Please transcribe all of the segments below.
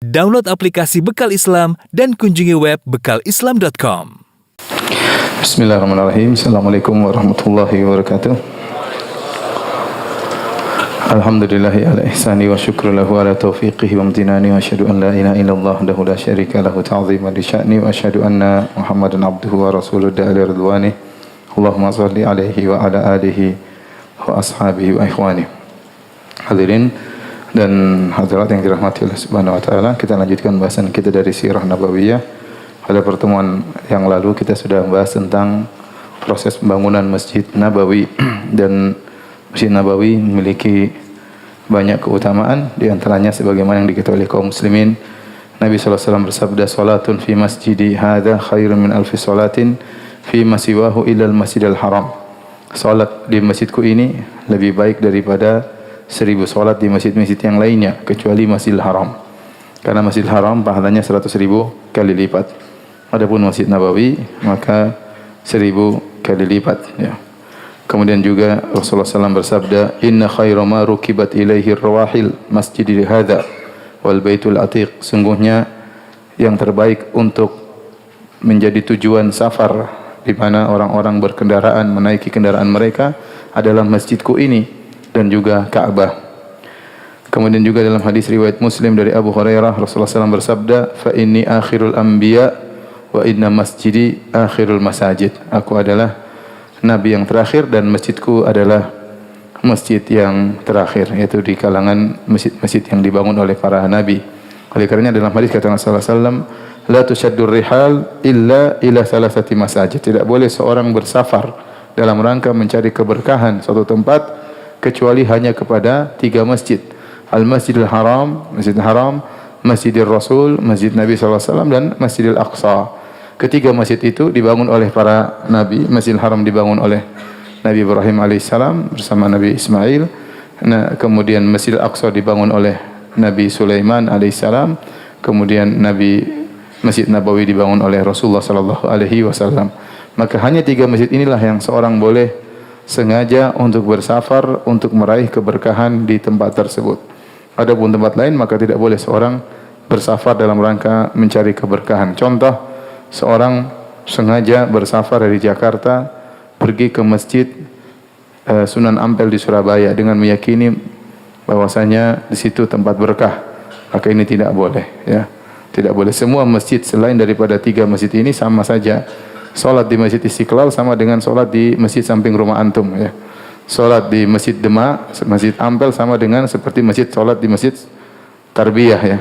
Download aplikasi Bekal Islam dan kunjungi web bekalislam.com. Bismillahirrahmanirrahim. Assalamualaikum warahmatullahi wabarakatuh. Alhamdulillahi ala ihsani wa syukru lahu ala taufiqihi wa amtinani wa asyhadu an la ilaha illallah wahdahu la syarika lahu ta'ziman li sya'ni wa asyhadu anna Muhammadan abduhu wa rasuluhu da'ila ridwani. Allahumma shalli alaihi wa ala alihi wa ashabihi wa ikhwani. Hadirin dan hadirat yang dirahmati Allah Subhanahu wa taala, kita lanjutkan bahasan kita dari Sirah Nabawiyah. Pada pertemuan yang lalu kita sudah membahas tentang proses pembangunan Masjid Nabawi dan Masjid Nabawi memiliki banyak keutamaan, di antaranya sebagaimana yang diketahui oleh kaum muslimin. Nabi sallallahu alaihi wasallam bersabda, "Salatun fi masjidi hadza khairun min alfi salatin fi ma siwahu illa al-Masjidil Haram." Salat di masjidku ini lebih baik daripada 1000 salat di masjid-masjid yang lainnya kecuali Masjidil Haram. Karena Masjidil Haram pahalanya 100.000 kali lipat. Adapun Masjid Nabawi maka 1000 kali lipat, ya. Kemudian juga Rasulullah SAW bersabda, "Inna khaira ma rukibat ilaihi rawahil masjidil hadza wal baitul atiq." Sungguhnya yang terbaik untuk menjadi tujuan safar di mana orang-orang berkendaraan menaiki kendaraan mereka adalah masjidku ini dan juga Ka'bah. Kemudian juga dalam hadis riwayat Muslim dari Abu Hurairah, Rasulullah SAW bersabda, "Fa inni akhirul anbiya wa inna masjidi akhirul masajid." Aku adalah nabi yang terakhir dan masjidku adalah masjid yang terakhir, yaitu di kalangan masjid-masjid yang dibangun oleh para nabi. Oleh karenanya dalam hadis kata Rasulullah SAW, "La tushaddur rihal illa ila salasati masajid." Tidak boleh seorang bersafar dalam rangka mencari keberkahan suatu tempat kecuali hanya kepada 3 masjid. Al-Masjidil Haram, Masjidil Haram, Masjidil Rasul, Masjid Nabi SAW, dan Masjidil Aqsa. Ketiga masjid itu dibangun oleh para nabi. Masjidil Haram dibangun oleh Nabi Ibrahim alaihissalam bersama Nabi Ismail. Nah, kemudian Masjidil Aqsa dibangun oleh Nabi Sulaiman alaihissalam. Kemudian Masjid Nabawi dibangun oleh Rasulullah sallallahu alaihi wasallam. Maka hanya 3 masjid inilah yang seorang boleh sengaja untuk bersafar untuk meraih keberkahan di tempat tersebut. Adapun tempat lain maka tidak boleh seorang bersafar dalam rangka mencari keberkahan. Contoh, seorang sengaja bersafar dari Jakarta pergi ke masjid Sunan Ampel di Surabaya dengan meyakini bahwasanya di situ tempat berkah. Maka ini tidak boleh, ya. Tidak boleh. Semua masjid selain daripada 3 masjid ini sama saja. Salat di Masjid Istiqlal sama dengan salat di masjid samping rumah antum, ya. Salat di Masjid Demak, Masjid Ampel sama dengan seperti masjid salat di Masjid Tarbiyah, ya.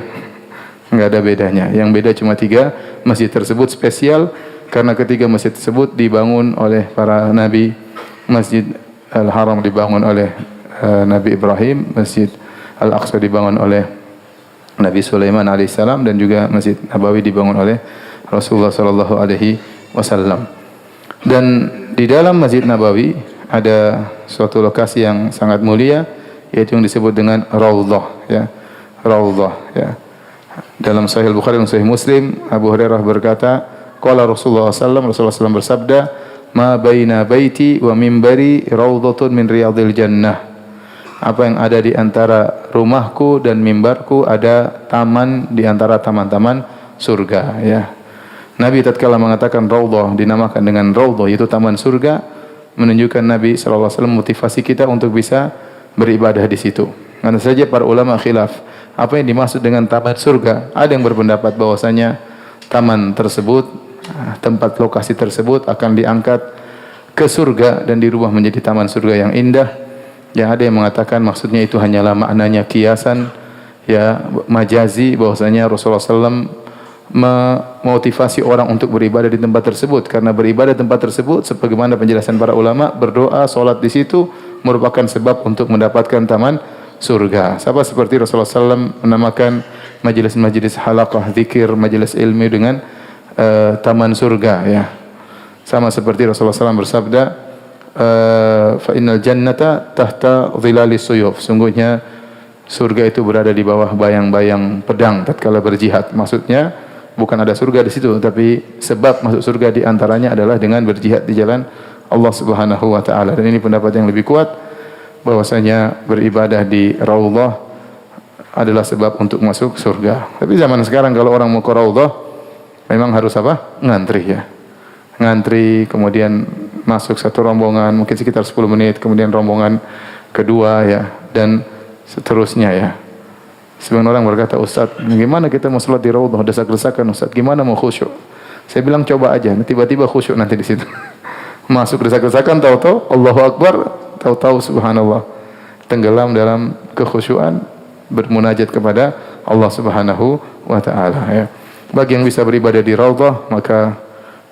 Enggak ada bedanya. Yang beda cuma 3 masjid tersebut spesial karena ketiga masjid tersebut dibangun oleh para nabi. Masjid Al-Haram dibangun oleh Nabi Ibrahim, Masjid Al-Aqsa dibangun oleh Nabi Sulaiman alaihissalam, dan juga Masjid Nabawi dibangun oleh Rasulullah sallallahu alaihi wasallam. Dan di dalam Masjid Nabawi ada suatu lokasi yang sangat mulia, yaitu yang disebut dengan Raudhah, ya. Raudhah, ya. Dalam Sahih Bukhari dan Sahih Muslim, Abu Hurairah berkata, qala Rasulullah SAW bersabda, "Ma baina baiti wa mimbari raudhatun min riyadil jannah." Apa yang ada di antara rumahku dan mimbarku ada taman di antara taman-taman surga, ya. Nabi tatkala mengatakan raudhah dinamakan dengan raudhah, yaitu taman surga, menunjukkan Nabi sallallahu alaihi wasallam motivasi kita untuk bisa beribadah di situ. Karena saja para ulama khilaf, apa yang dimaksud dengan taman surga? Ada yang berpendapat bahwasanya taman tersebut, tempat lokasi tersebut akan diangkat ke surga dan dirubah menjadi taman surga yang indah. Yang ada yang mengatakan maksudnya itu hanyalah maknanya kiasan, ya, majazi, bahwasanya Rasulullah SAW memotivasi orang untuk beribadah di tempat tersebut, karena beribadah di tempat tersebut sebagaimana penjelasan para ulama, berdoa, salat di situ merupakan sebab untuk mendapatkan taman surga. Sama seperti Rasulullah SAW menamakan majelis-majelis halaqah zikir, majelis ilmu dengan taman surga, ya. Sama seperti Rasulullah SAW bersabda, "Fa innal jannata tahta dhilalis suyuf." Sungguhnya surga itu berada di bawah bayang-bayang pedang tatkala berjihad. Maksudnya bukan ada surga di situ, tapi sebab masuk surga di antaranya adalah dengan berjihad di jalan Allah Subhanahu wa taala. Dan ini pendapat yang lebih kuat bahwasanya beribadah di Raudhah adalah sebab untuk masuk surga. Tapi zaman sekarang kalau orang mau ke raudhah memang harus apa? Ngantri ya. Ngantri, kemudian masuk satu rombongan mungkin sekitar 10 menit, kemudian rombongan kedua ya, dan seterusnya ya. Sebagian orang berkata, Ustaz, gimana kita mau salat di raudhah desak-desakan Ustaz? Gimana mau khusyuk? Saya bilang coba aja, tiba-tiba khusyuk nanti di situ. Masuk desak-desakan, tahu-tahu Allahu Akbar, tahu-tahu subhanallah, tenggelam dalam kekhusyuan, bermunajat kepada Allah Subhanahu wa taala ya. Bagi yang bisa beribadah di raudhah maka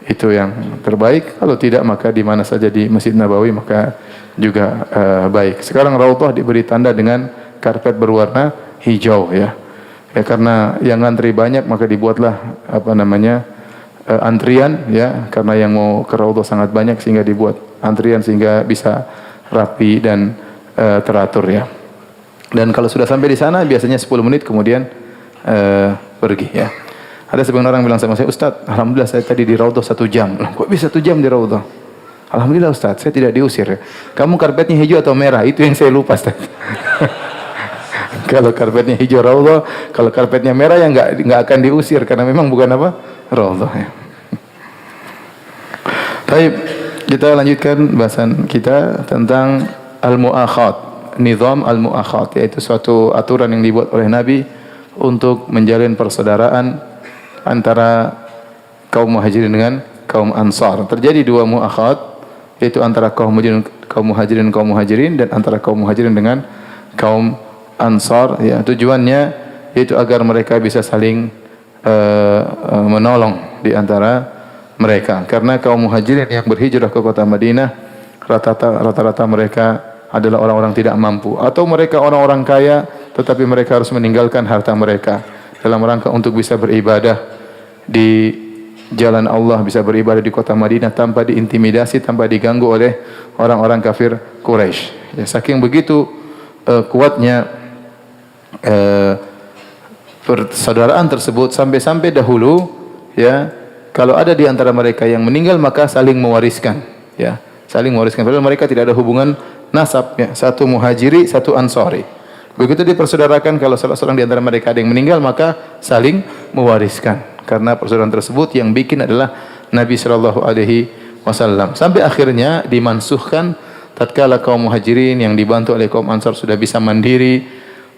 itu yang terbaik. Kalau tidak maka di mana saja di Masjid Nabawi maka juga baik. Sekarang raudhah diberi tanda dengan karpet berwarna hijau ya. Ya karena yang antri banyak maka dibuatlah antrian ya, karena yang mau ke raudhah sangat banyak sehingga dibuat antrian sehingga bisa rapi dan teratur ya. Dan kalau sudah sampai di sana biasanya 10 menit kemudian pergi ya. Ada sebagian orang bilang sama saya, Ustaz, alhamdulillah saya tadi di raudhah 1 jam. Kok bisa 1 jam di raudhah? Alhamdulillah Ustaz, saya tidak diusir. Kamu karpetnya hijau atau merah? Itu yang saya lupa Ustaz. Kalau karpetnya hijau raudhah, kalau karpetnya merah ya enggak akan diusir karena memang bukan apa? Raudhah ya. Baik, kita lanjutkan bahasan kita tentang al-mu'akhat. Nizam al-mu'akhat, yaitu suatu aturan yang dibuat oleh Nabi untuk menjalin persaudaraan antara kaum muhajirin dengan kaum ansar. Terjadi 2 mu'akhat, yaitu antara kaum muhajirin dan antara kaum muhajirin dengan kaum ansar ya. Tujuannya yaitu agar mereka bisa saling menolong di antara mereka. Karena kaum muhajirin yang berhijrah ke kota Madinah rata-rata mereka adalah orang-orang tidak mampu, atau mereka orang-orang kaya tetapi mereka harus meninggalkan harta mereka dalam rangka untuk bisa beribadah di jalan Allah, bisa beribadah di kota Madinah tanpa diintimidasi, tanpa diganggu oleh orang-orang kafir Quraisy. Ya, saking begitu kuatnya persaudaraan tersebut sampai-sampai dahulu ya, kalau ada di antara mereka yang meninggal maka saling mewariskan ya, saling mewariskan padahal mereka tidak ada hubungan nasab ya, satu muhajiri, satu ansari. Begitu dipersaudarakan, kalau salah seorang di antara mereka ada yang meninggal maka saling mewariskan. Karena persaudaraan tersebut yang bikin adalah Nabi sallallahu alaihi wasallam. Sampai akhirnya dimansuhkan tatkala kaum muhajirin yang dibantu oleh kaum ansar sudah bisa mandiri,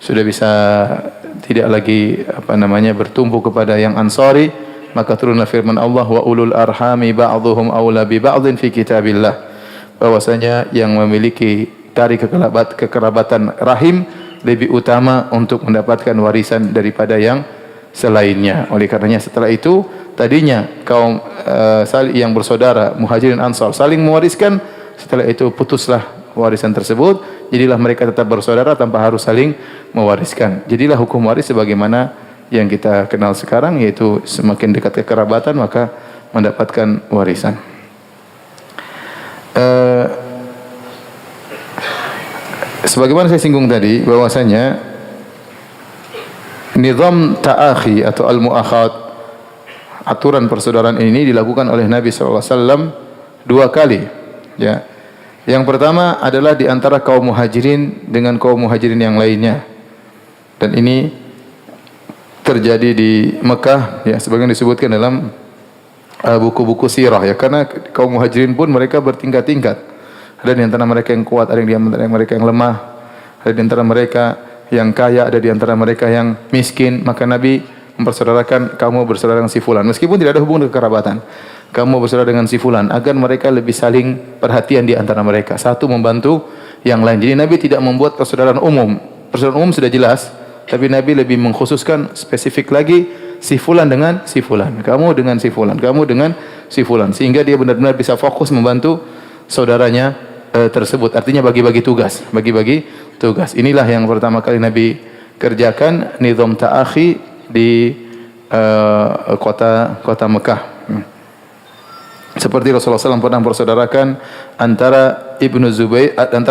sudah bisa tidak lagi bertumpu kepada yang ansari, maka turunlah firman Allah, wa ulul arhami ba'dhuhum aula bi ba'dhin fi kitabillah. Bahwasanya yang memiliki tali kekerabatan rahim lebih utama untuk mendapatkan warisan daripada yang selainnya. Oleh karenanya setelah itu tadinya kaum yang bersaudara muhajirin ansar saling mewariskan, setelah itu putuslah warisan tersebut, jadilah mereka tetap bersaudara tanpa harus saling mewariskan. Jadilah hukum waris sebagaimana yang kita kenal sekarang, yaitu semakin dekat kekerabatan maka mendapatkan warisan. Sebagaimana saya singgung tadi bahwasanya nizam ta'akhi atau al-mu'akhat, aturan persaudaraan ini dilakukan oleh Nabi sallallahu alaihi wasallam 2 kali ya. Yang pertama adalah di antara kaum muhajirin dengan kaum muhajirin yang lainnya. Dan ini terjadi di Mekah ya, sebagaimana disebutkan dalam buku-buku sirah ya, karena kaum muhajirin pun mereka bertingkat-tingkat. Ada di antara mereka yang kuat, ada di antara mereka yang lemah, ada di antara mereka yang kaya, ada di antara mereka yang miskin. Maka Nabi mempersaudarakan, kamu bersaudara dengan si fulan, meskipun tidak ada hubungan kekerabatan, kamu bersaudara dengan si fulan, agar mereka lebih saling perhatian di antara mereka, satu membantu yang lain. Jadi Nabi tidak membuat persaudaraan umum. Persaudaraan umum sudah jelas, tapi Nabi lebih mengkhususkan spesifik lagi, si fulan dengan si fulan, kamu dengan si fulan, kamu dengan si fulan, sehingga dia benar-benar bisa fokus membantu saudaranya tersebut. Artinya bagi-bagi tugas, bagi-bagi tugas. Inilah yang pertama kali Nabi kerjakan, nizam ta'akhi di kota Mekah. Seperti Rasulullah SAW pernah mempersaudarakan antara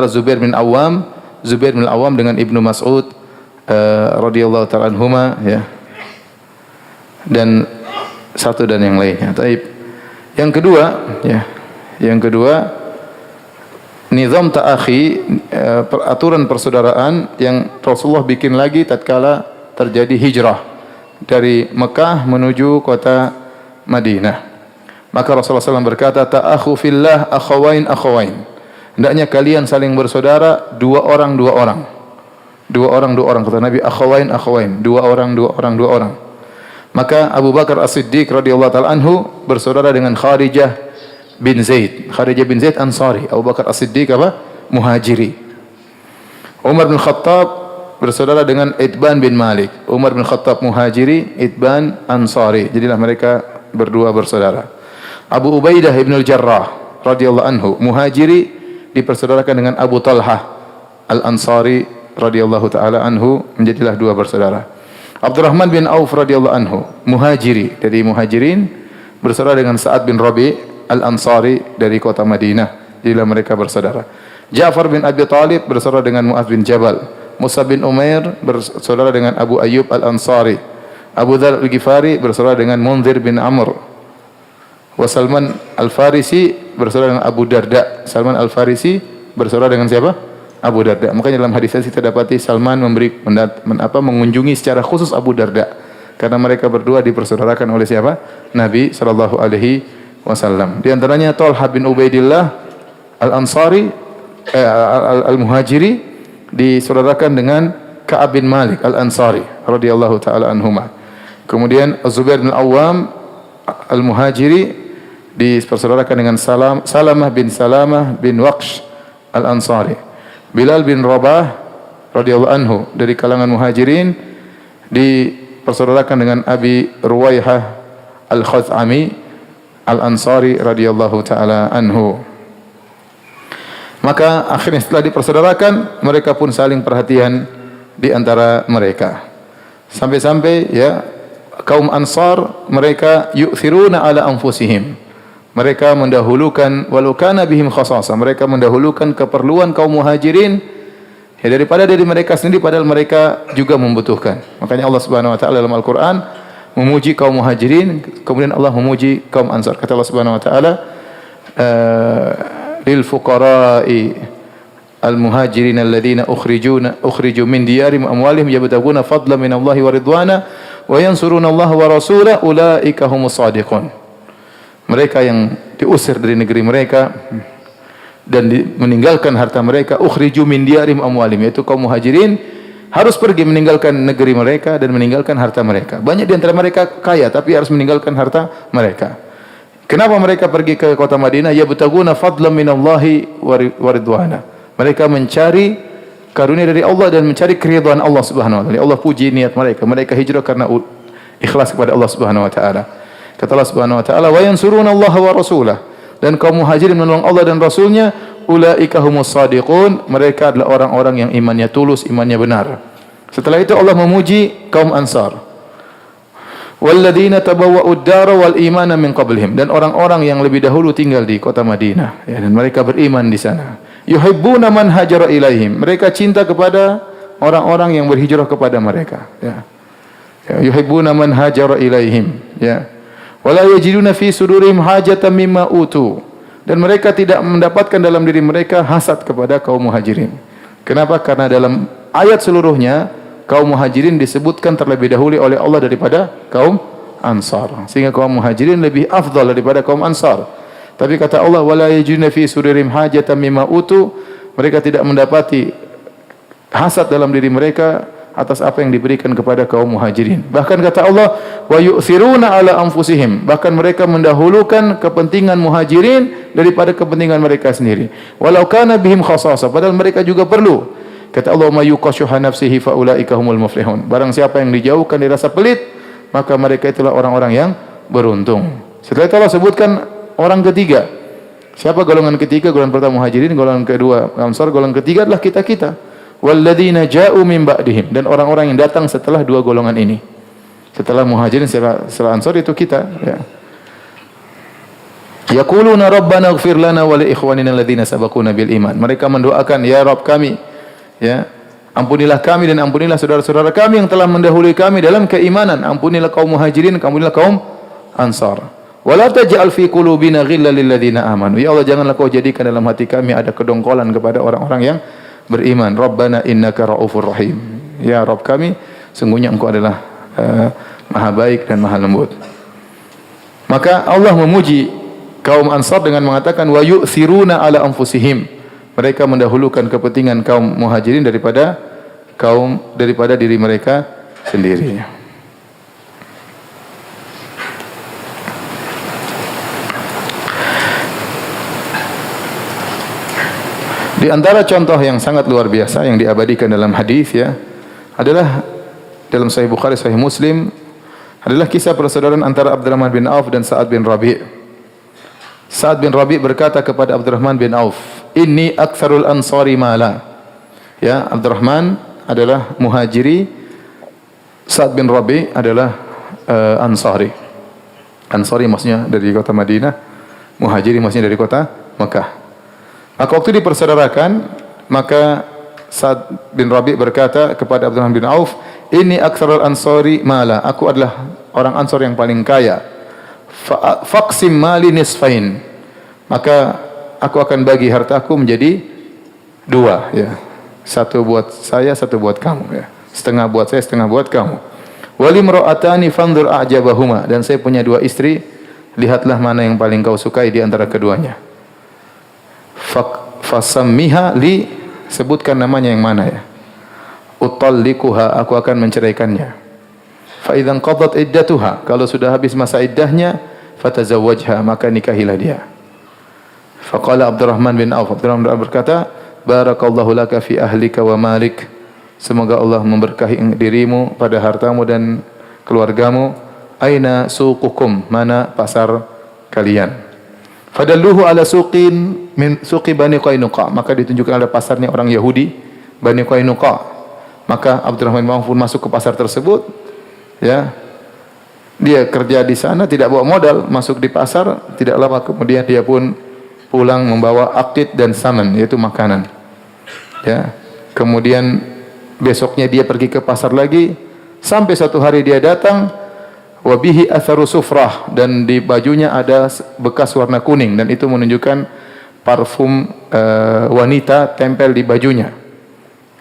Zubair bin Awam dengan Ibnu Mas'ud radhiyallahu ta'ala anhuma ya, dan satu dan yang lainnya. Taib. Yang kedua nizam ta'akhi, aturan persaudaraan yang Rasulullah bikin lagi tatkala terjadi hijrah dari Mekah menuju kota Madinah. Maka Rasulullah SAW berkata, ta'akhu fillah akhawain akhawain. Hendaknya kalian saling bersaudara, dua orang. Kata Nabi, akhawain akhawain, dua orang. Maka Abu Bakar As-Siddiq radhiyallahu taala anhu bersaudara dengan Kharijah bin Zaid. Kharijah bin Zaid Ansari. Abu Bakar As-Siddiq apa? Muhajiri. Umar bin Khattab bersaudara dengan Itban bin Malik. Umar bin Khattab Muhajiri, Itban Ansari. Jadilah mereka berdua bersaudara. Abu Ubaidah bin Al-Jarrah radhiyallahu anhu Muhajiri dipersaudarakan dengan Abu Talhah Al-Ansari radhiyallahu taala anhu, menjadilah dua bersaudara. Abdurrahman bin Auf radhiyallahu anhu Muhajiri dari Muhajirin bersaudara dengan Sa'ad bin Rabi' Al-Ansari dari kota Madinah, jadilah mereka bersaudara. Ja'far bin Abi Talib bersaudara dengan Mu'adz bin Jabal. Musa bin Umair bersaudara dengan Abu Ayyub Al-Ansari. Abu Dzar Al-Ghifari bersaudara dengan Munzir bin Amr. Wa Salman Al-Farisi bersaudara dengan Abu Darda. Salman Al-Farisi bersaudara dengan siapa? Abu Darda. Makanya dalam hadis kita dapati Salman mengunjungi secara khusus Abu Darda, karena mereka berdua dipersaudarakan oleh siapa? Nabi sallallahu alaihi wasallam. Di antaranya Talha bin Ubaidillah Al-Ansari Al-Muhajiri disaudarakan dengan Ka'ab bin Malik Al-Ansari radhiyallahu taala anhuma. Kemudian Az-Zubair bin Awam Al-Muhajiri dipersaudarakan dengan Salamah bin Waqsh Al-Ansari. Bilal bin Rabah radhiyallahu anhu dari kalangan Muhajirin dipersaudarakan dengan Abi Ruwaihah Al-Khaz'ami Al-Ansari radhiyallahu taala anhu. Maka akhirnya setelah dipersaudarakan, mereka pun saling perhatian di antara mereka. Sampai-sampai ya kaum Ansar mereka yu'thiruna ala anfusihim. Mereka mendahulukan walau kana bihim khasasa. Mereka mendahulukan keperluan kaum Muhajirin ya daripada dari mereka sendiri, padahal mereka juga membutuhkan. Makanya Allah Subhanahu wa taala dalam Al-Qur'an memuji kaum Muhajirin, kemudian Allah memuji kaum Ansar. Kata Allah Subhanahu wa taala, lil fuqara'i al-muhajirin alladziina ukhriju min diyarihim wa amwalihim yabtaguna fadlan min Allahi wa ridwana wa yansuruna Allah wa rasulahu ulaika humus shadiqun. Mereka yang diusir dari negeri mereka dan meninggalkan harta mereka, ukhriju min diyarihim amwalihim, yaitu kaum Muhajirin harus pergi meninggalkan negeri mereka dan meninggalkan harta mereka. Banyak di antara mereka kaya tapi harus meninggalkan harta mereka. Kenapa mereka pergi ke kota Madinah? Yabtaguna fadlan minallahi wa ridwana. Mereka mencari karunia dari Allah dan mencari keridhaan Allah Subhanahu wa taala. Allah puji niat mereka. Mereka hijrah karena ikhlas kepada Allah Subhanahu wa taala. Kata Allah Subhanahu wa taala, "Wa yansuruna Allah wa rasulah." Dan kaum Muhajirin menolong Allah dan Rasulnya, ulaika humus shadiqun. Mereka adalah orang-orang yang imannya tulus, imannya benar. Setelah itu Allah memuji kaum Ansar. Walladzina tabawwa'ud dara wal imana min qablihim, dan orang-orang yang lebih dahulu tinggal di kota Madinah ya, dan mereka beriman di sana. Yuhibbuna man hajara ilaihim. Mereka cinta kepada orang-orang yang berhijrah kepada mereka ya. Yuhibbuna man hajara ilaihim ya. Wala yajiduna fi sudurihim hajatan mimma utu, dan mereka tidak mendapatkan dalam diri mereka hasad kepada kaum Muhajirin. Kenapa? Karena dalam ayat seluruhnya kaum Muhajirin disebutkan terlebih dahulu oleh Allah daripada kaum Ansar, sehingga kaum Muhajirin lebih afdal daripada kaum Ansar. Tapi kata Allah, wala yajiduna fi sudurihim hajatan mimma utu, mereka tidak mendapati hasad dalam diri mereka atas apa yang diberikan kepada kaum Muhajirin. Bahkan kata Allah, wa yu'thiruna ala anfusihim, bahkan mereka mendahulukan kepentingan Muhajirin daripada kepentingan mereka sendiri. Walau kana bihim khasasa, padahal mereka juga perlu. Kata Allah, ma yuqashuha nafsihi fa ulaika humul muflihun. Barang siapa yang dijauhkan dari rasa pelit, maka mereka itulah orang-orang yang beruntung. Setelah itu Allah sebutkan orang ketiga. Siapa golongan ketiga? Golongan pertama Muhajirin, golongan kedua Ansar, golongan ketiga adalah kita-kita. Walladzina ja'u min ba'dihim, dan orang-orang yang datang setelah dua golongan ini. Setelah Muhajirin, setelah Ansar, itu kita ya. Yaquluna rabbana ighfir lana wa li ikhwanina alladzina sabaquna bil iman. Mereka mendoakan, ya Rabb kami ya, ampunilah kami dan ampunilah saudara-saudara kami yang telah mendahului kami dalam keimanan. Ampunilah kaum Muhajirin, ampunilah kaum Ansar. Wala taj'al fi qulubina ghillan lil ladzina amanu. Ya Allah, janganlah kau jadikan dalam hati kami ada kedongkolan kepada orang-orang yang beriman. Rabbana innaka raufur rahim. Ya Rabb kami, sungguhnya Engkau adalah Maha baik dan Maha lembut. Maka Allah memuji kaum Ansar dengan mengatakan wa yu'thiruna ala anfusihim. Mereka mendahulukan kepentingan kaum Muhajirin daripada diri mereka sendiri. Di antara contoh yang sangat luar biasa yang diabadikan dalam hadis ya adalah dalam Sahih Bukhari, Sahih Muslim adalah kisah persaudaraan antara Abdurrahman bin Auf dan Sa'ad bin Rabi'. Sa'ad bin Rabi' berkata kepada Abdurrahman bin Auf, "Inni aktsarul ansari mala." Ya, Abdurrahman adalah muhajiri, Sa'ad bin Rabi' adalah ansari. Ansari maksudnya dari kota Madinah, muhajiri maksudnya dari kota Mekah. Maka waktu dipersaudarakan, maka Sa'ad bin Rabi' berkata kepada Abdurrahman bin Auf, "Ini aktsarul ansari mala." Aku adalah orang Ansar yang paling kaya. Faqsim mali nisfain. Maka aku akan bagi hartaku menjadi dua ya. Satu buat saya, satu buat kamu ya. Setengah buat saya, setengah buat kamu. Walimra'atani fanzur a'jabahuma. Dan saya punya dua istri, lihatlah mana yang paling kau sukai di antara keduanya. Fasammiha li, sebutkan namanya yang mana ya. Utallikuha, aku akan menceraikannya. Fa idzan qadat iddatuha, kalau sudah habis masa iddahnya, fatazawwajha, maka nikahilah dia. Faqala Abdurrahman bin Auf, Abdurrahman bin Auf berkata, barakallahu laka fi ahlika wa malik. Semoga Allah memberkahi dirimu pada hartamu dan keluargamu. Aina suqukum, mana pasar kalian? Fadalluhu ala suqin min suqi Bani Qainuqa, maka ditunjukkan ada pasarnya orang Yahudi Bani Qainuqa. Maka Abdurrahman bin Auf pun masuk ke pasar tersebut ya. Dia kerja di sana, tidak bawa modal, masuk di pasar, tidak lama kemudian dia pun pulang membawa aqid dan saman, yaitu makanan. Ya. Kemudian besoknya dia pergi ke pasar lagi, sampai satu hari dia datang wabihi atharu sufrah, dan di bajunya ada bekas warna kuning, dan itu menunjukkan parfum wanita tempel di bajunya.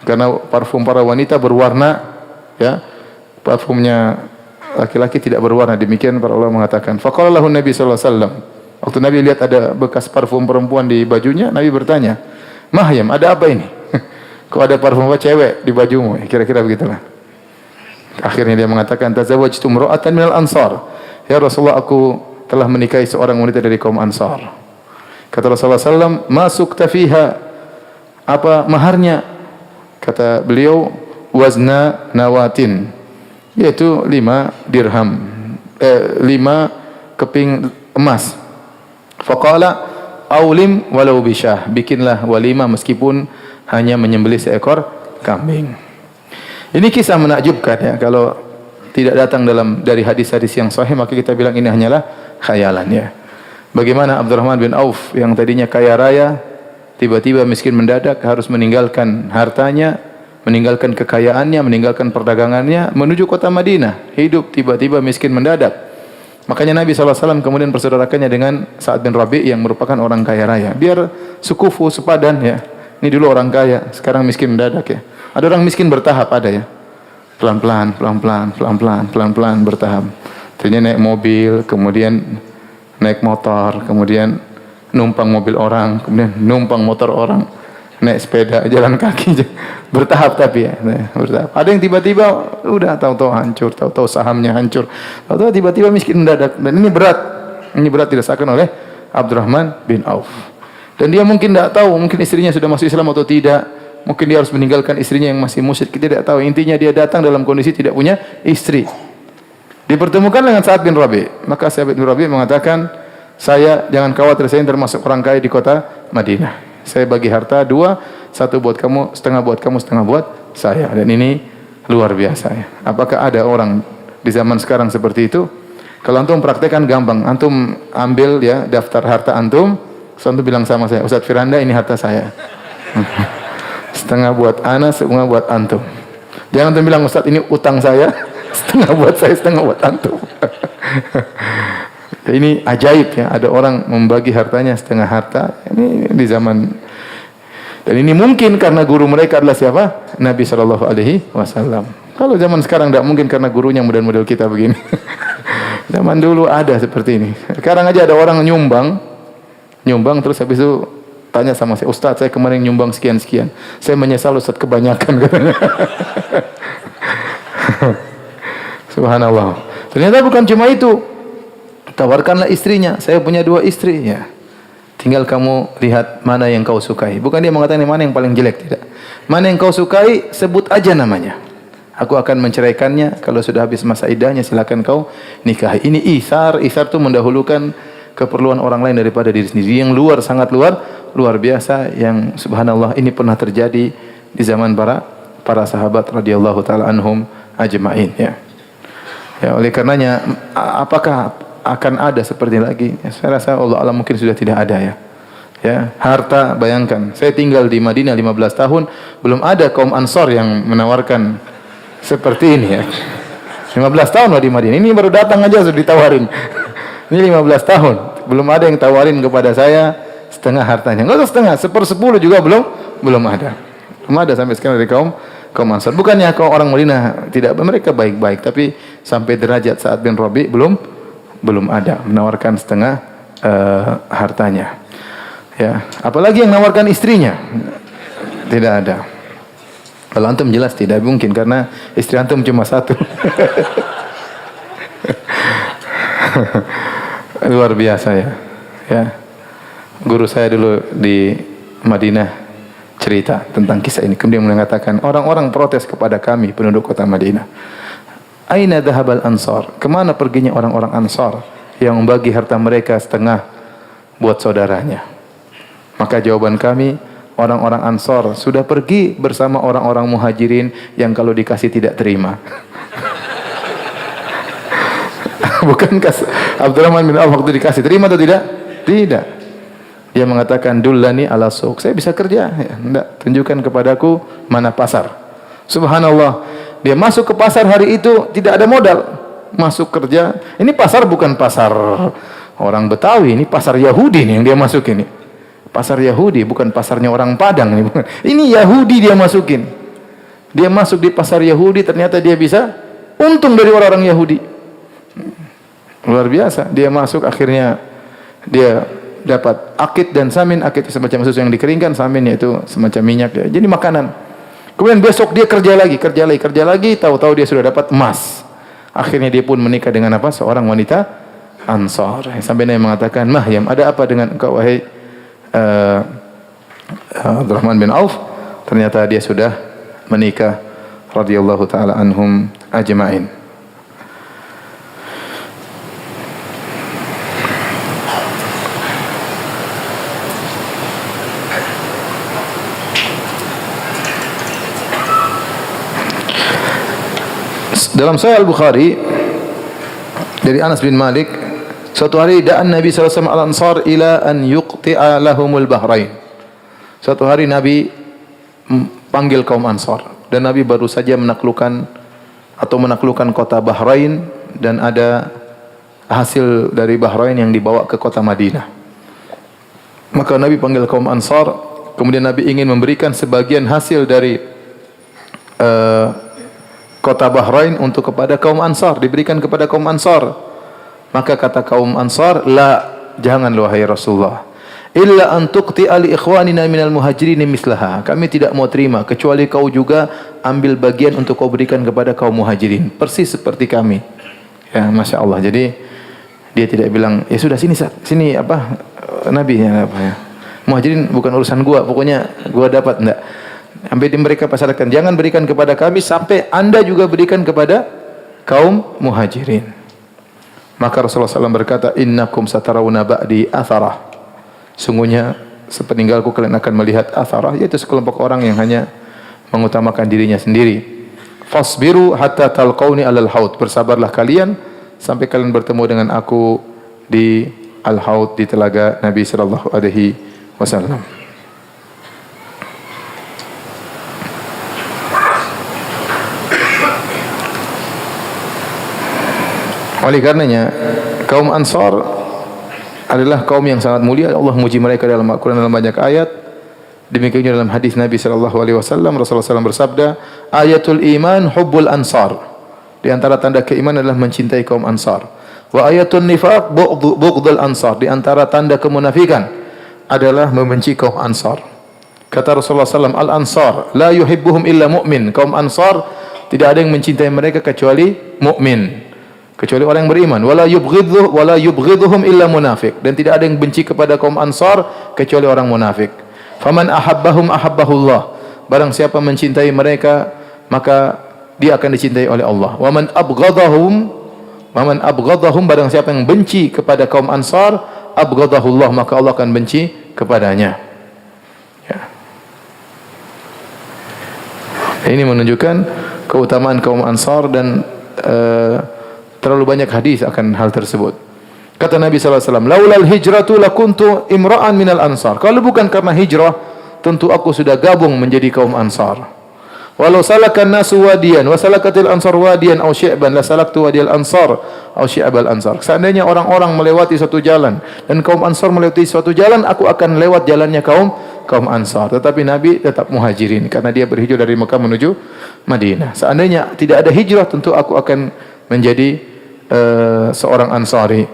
Karena parfum para wanita berwarna ya, parfumnya laki-laki tidak berwarna. Demikian para ulama mengatakan. Faqala lahu Nabi sallallahu alaihi wasallam. Waktu Nabi lihat ada bekas parfum perempuan di bajunya, Nabi bertanya, "Mahyam, ada apa ini? Kok ada parfum apa cewek di bajumu?" Kira-kira begitulah. Akhirnya dia mengatakan, "Tazawwajtu imra'atan minal ansar." Ya Rasulullah, aku telah menikahi seorang wanita dari kaum Ansar. Kata Rasulullah SAW, "Ma sukta fiha?" Apa maharnya? Kata beliau, "Wazna nawatin." Yaitu 5 dirham. 5 keping emas. Faqala, "Aulim walau bisyah." Bikinlah walimah meskipun hanya menyembelih seekor kambing. Ini kisah menakjubkan ya, kalau tidak datang dari hadis-hadis yang sahih maka kita bilang ini hanyalah khayalan ya. Bagaimana Abdurrahman bin Auf yang tadinya kaya raya tiba-tiba miskin mendadak, harus meninggalkan hartanya, meninggalkan kekayaannya, meninggalkan perdagangannya menuju kota Madinah, hidup tiba-tiba miskin mendadak. Makanya Nabi SAW kemudian persaudarakannya dengan Sa'ad bin Rabi' yang merupakan orang kaya raya, biar sukufu sepadan ya. Ini dulu orang kaya, sekarang miskin mendadak ya. Ada orang miskin bertahap, ada ya. Pelan-pelan, pelan-pelan, pelan-pelan, pelan-pelan bertahap. Ternyata naik mobil, kemudian naik motor, kemudian numpang mobil orang, kemudian numpang motor orang, naik sepeda, jalan kaki, bertahap tapi ya, bertahap. Ada yang tiba-tiba udah tahu-tahu hancur, tahu-tahu sahamnya hancur, tahu-tahu tiba-tiba miskin mendadak. Dan ini berat dirasakan oleh Abdurrahman bin Auf. Dan dia mungkin tidak tahu, mungkin istrinya sudah masuk Islam atau tidak. Mungkin dia harus meninggalkan istrinya yang masih musyrik, kita tidak tahu. Intinya dia datang dalam kondisi tidak punya istri. Dipertemukan dengan Sa'ad bin Rabi'. Maka Sa'ad bin Rabi' mengatakan, "Saya jangan khawatir, saya termasuk orang kaya di kota Madinah. Saya bagi harta 2, 1 buat kamu, setengah buat kamu, setengah buat saya." Dan ini luar biasa ya. Apakah ada orang di zaman sekarang seperti itu? Kalau antum praktekkan gampang. Antum ambil ya daftar harta antum, antum bilang sama saya, "Ustaz Firanda, ini harta saya. Setengah buat ana, setengah buat antum." Jangan antum bilang, "Ustaz, ini utang saya, setengah buat saya, setengah buat antum." Ini ajaib ya, ada orang membagi hartanya setengah harta. Ini di zaman, dan ini mungkin karena guru mereka adalah siapa? Nabi Shallallahu Alaihi Wasallam. Kalau zaman sekarang tidak mungkin karena gurunya model-model kita begini. Zaman dulu ada seperti ini. Sekarang aja ada orang nyumbang terus habis itu tanya sama saya, Ustaz, saya kemarin nyumbang sekian-sekian. Saya menyesal Ustaz, kebanyakan katanya. Subhanallah. Ternyata bukan cuma itu. Tawarkanlah istrinya. Saya punya 2 istri. Ya. Tinggal kamu lihat mana yang kau sukai. Bukan dia mengatakan mana yang paling jelek, tidak. Mana yang kau sukai, sebut aja namanya. Aku akan menceraikannya. Kalau sudah habis masa iddahnya, silakan kau nikahi. Ini isar. Isar itu mendahulukan keperluan orang lain daripada diri sendiri. Yang sangat luar biasa. Yang subhanallah ini pernah terjadi di zaman para sahabat radhiyallahu taala anhum ajma'in. Ya. Ya, oleh karenanya apakah akan ada seperti lagi? Ya, saya rasa Allah alam mungkin sudah tidak ada ya. Ya, harta, bayangkan. Saya tinggal di Madinah 15 tahun, belum ada kaum Ansor yang menawarkan seperti ini ya. 15 tahun lah di Madinah. Ini baru datang aja sudah ditawarin. Ini 15 tahun, belum ada yang tawarin kepada saya setengah hartanya. Enggak usah setengah, 1/10 juga belum ada. Belum ada sampai sekarang dari kaum Ansor. Bukannya kaum orang Madinah tidak, mereka baik-baik, tapi sampai derajat Sa'ad bin Rabi' belum ada menawarkan setengah hartanya. Ya, apalagi yang menawarkan istrinya. Tidak ada. Kalau antum jelas tidak mungkin karena istri antum cuma 1. Luar biasa ya. Ya. Guru saya dulu di Madinah cerita tentang kisah ini. Kemudian mengatakan, orang-orang protes kepada kami penduduk kota Madinah. Aina dhahabal ansar? Kemana perginya orang-orang Ansar yang membagi harta mereka setengah buat saudaranya? Maka jawaban kami, orang-orang Ansar sudah pergi bersama orang-orang Muhajirin yang kalau dikasih tidak terima. Bukankah Abdurrahman bin Auf waktu dikasih terima atau tidak? Tidak. Dia mengatakan, dullani ala suq. Saya bisa kerja. Ya, enggak, tunjukkan kepadaku mana pasar. Subhanallah. Dia masuk ke pasar hari itu tidak ada modal. Masuk kerja. Ini pasar bukan pasar orang Betawi, ini pasar Yahudi nih yang dia masuk ini. Pasar Yahudi, bukan pasarnya orang Padang ini, bukan. Ini Yahudi dia masukin. Dia masuk di pasar Yahudi, ternyata dia bisa untung dari orang-orang Yahudi. Luar biasa. Dia masuk, akhirnya dia dapat akid dan samin. Akid itu semacam susu yang dikeringkan, samin yaitu semacam minyak. Jadi makanan. Kemudian besok dia kerja lagi, tahu-tahu dia sudah dapat emas. Akhirnya dia pun menikah dengan apa? Seorang wanita Ansar. Sampai Nabi mengatakan, Mahyam, ada apa dengan engkau wahai Abdurrahman bin Auf? Ternyata dia sudah menikah radhiyallahu taala anhum ajma'in. Dalam Sahih Al-Bukhari dari Anas bin Malik, suatu hari da'an Nabi sallallahu alaihi wasallam al-Ansar ila an yuqti'a lahumul bahrain. Suatu hari Nabi panggil kaum Ansar dan Nabi baru saja menaklukkan kota Bahrain dan ada hasil dari Bahrain yang dibawa ke kota Madinah. Maka Nabi panggil kaum Ansar, kemudian Nabi ingin memberikan sebagian hasil dari kota Bahrain untuk kepada kaum Ansar, diberikan kepada kaum Ansar. Maka kata kaum Ansar, la, jangan wahai Rasulullah, illa an tuqti'a li ikhwanina minal muhajirin mislaha. Kami tidak mau terima kecuali kau juga ambil bagian untuk kau berikan kepada kaum muhajirin, persis seperti kami. Ya, Masya Allah. Jadi dia tidak bilang, ya sudah sini apa Nabi ya, apa ya. Muhajirin bukan urusan gua, pokoknya gua dapat, enggak. Sampai mereka pasarkan, jangan berikan kepada kami sampai anda juga berikan kepada kaum muhajirin. Maka Rasulullah SAW berkata, innakum satarawna ba'di atharah. Sungguhnya sepeninggalku kalian akan melihat atharah, yaitu sekelompok orang yang hanya mengutamakan dirinya sendiri. Fasbiru hatta talqauni alal haud. Bersabarlah kalian sampai kalian bertemu dengan aku di al-haud, di telaga Nabi sallallahu alaihi wasallam. Oleh karenanya kaum Ansar adalah kaum yang sangat mulia. Allah memuji mereka dalam Al-Quran dalam banyak ayat. Demikian juga dalam hadis Nabi SAW, Rasulullah SAW bersabda, ayatul iman hubbul ansar. Di antara tanda keimanan adalah mencintai kaum ansar. Wa ayatul nifaq bughdul ansar. Di antara tanda kemunafikan adalah membenci kaum ansar. Kata Rasulullah SAW, al-ansar la yuhibbuhum illa mu'min. Kaum ansar tidak ada yang mencintai mereka kecuali mukmin, kecuali orang yang beriman. Wala yubghidhuhum illa munafiq. Dan tidak ada yang benci kepada kaum ansar kecuali orang munafik. Faman ahabbahum ahabbahullah. Barang siapa mencintai mereka, maka dia akan dicintai oleh Allah. Waman abghadahum, barang siapa yang benci kepada kaum ansar, abghadahullah, maka Allah akan benci kepadanya. Ya. Ini menunjukkan keutamaan kaum ansar dan terlalu banyak hadis akan hal tersebut. Kata Nabi SAW, laulal hijratu lakuntu imra'an minal ansar. Kalau bukan karena hijrah, tentu aku sudah gabung menjadi kaum ansar. Walau salakan nasu wadiyan, wa salakatil ansar wadiyan aw syi'ban, la salaktu wadiyal ansar aw syi'bal ansar. Seandainya orang-orang melewati suatu jalan dan kaum ansar melewati suatu jalan, aku akan lewat jalannya kaum ansar. Tetapi Nabi tetap muhajirin karena dia berhijrah dari Mekah menuju Madinah. Seandainya tidak ada hijrah, tentu aku akan menjadi seorang ansari.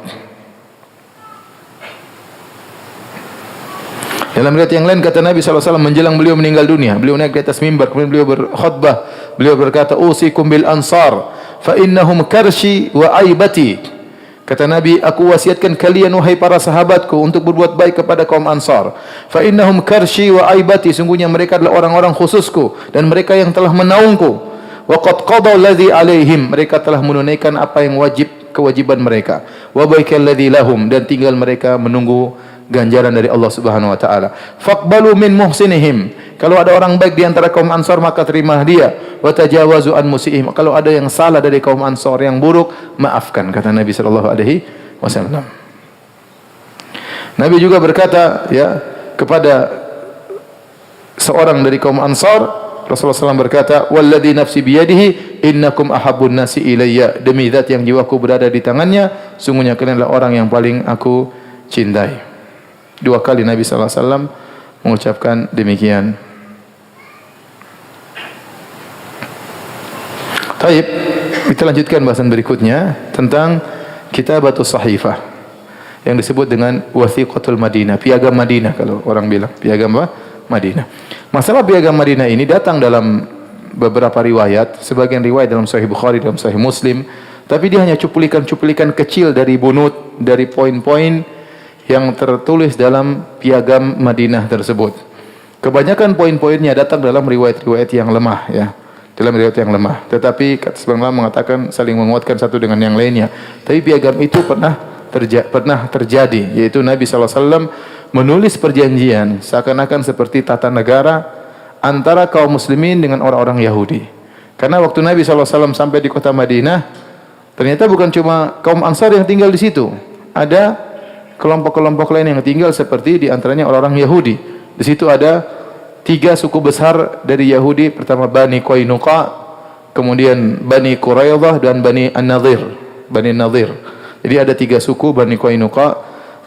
Dalam riwayat yang lain kata Nabi SAW menjelang beliau meninggal dunia, beliau naik di atas mimbar, kemudian beliau berkhutbah, beliau berkata, usikum bil ansar fa innahum karshi wa aibati. Kata Nabi, aku wasiatkan kalian wahai para sahabatku untuk berbuat baik kepada kaum ansar. Fa innahum karshi wa aibati, sungguhnya mereka adalah orang-orang khususku dan mereka yang telah menaungku. Wa qad qadaw alladhi alaihim, mereka telah menunaikan apa yang kewajiban mereka. Wa baikal ladzi lahum, dan tinggal mereka menunggu ganjaran dari Allah Subhanahu wa taala. Faqbalu min muhsinihim. Kalau ada orang baik di antara kaum Ansar, maka terima dia. Wa tajawazu an musiihim. Kalau ada yang salah dari kaum Ansar yang buruk, maafkan, kata Nabi sallallahu alaihi wasallam. Nabi juga berkata ya kepada seorang dari kaum Ansar, Rasulullah SAW berkata, walladzi nafsi biyadihi innakum ahabbun nasi ilayya. Demi zat yang jiwaku berada di tangannya, sungguhnya kalian adalah orang yang paling aku cintai. 2 kali Nabi SAW mengucapkan demikian. Baik, kita lanjutkan bahasan berikutnya tentang Kitabatus Sahifah yang disebut dengan Wathiqatul Madinah, Piagam Madinah kalau orang bilang, Piagam apa? Madinah. Masalah Piagam Madinah ini datang dalam beberapa riwayat, sebagian riwayat dalam Sahih Bukhari, dalam Sahih Muslim, tapi dia hanya cuplikan-cuplikan kecil dari bunut, dari poin-poin yang tertulis dalam Piagam Madinah tersebut. Kebanyakan poin-poinnya datang dalam riwayat-riwayat yang lemah, ya. Dalam riwayat yang lemah. Tetapi sebagian ulama mengatakan saling menguatkan satu dengan yang lainnya. Tapi piagam itu pernah terjadi, yaitu Nabi SAW menulis perjanjian seakan-akan seperti tata negara antara kaum muslimin dengan orang-orang Yahudi. Karena waktu Nabi SAW sampai di kota Madinah, ternyata bukan cuma kaum Ansar yang tinggal di situ. Ada kelompok-kelompok lain yang tinggal, seperti di antaranya orang-orang Yahudi. Di situ ada 3 suku besar dari Yahudi. Pertama Bani Qainuqa, kemudian Bani Quraidah dan Bani An-Nadir. Bani Nadir. Jadi ada 3 suku, Bani Qainuqa,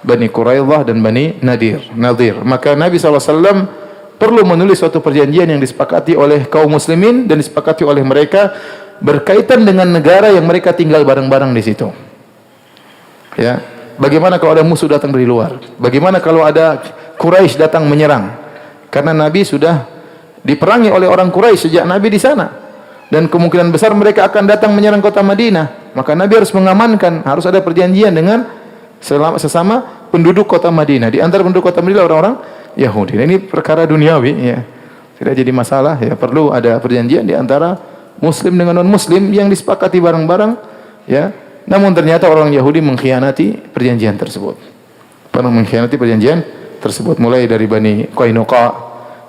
Bani Quraidah dan Bani Nadir. Maka Nabi SAW perlu menulis suatu perjanjian yang disepakati oleh kaum muslimin dan disepakati oleh mereka berkaitan dengan negara yang mereka tinggal bareng-bareng di situ. Ya. Bagaimana kalau ada musuh datang dari luar? Bagaimana kalau ada Quraisy datang menyerang? Karena Nabi sudah diperangi oleh orang Quraisy sejak Nabi di sana. Dan kemungkinan besar mereka akan datang menyerang kota Madinah. Maka Nabi harus mengamankan, harus ada perjanjian dengan sesama penduduk kota Madinah. Di antara penduduk kota Madinah orang-orang Yahudi. Ini perkara duniawi, ya. Tidak jadi masalah, ya. Perlu ada perjanjian di antara muslim dengan non-muslim yang disepakati bareng-bareng, ya. Namun ternyata orang Yahudi mengkhianati perjanjian tersebut. Mulai dari Bani Qainuqa,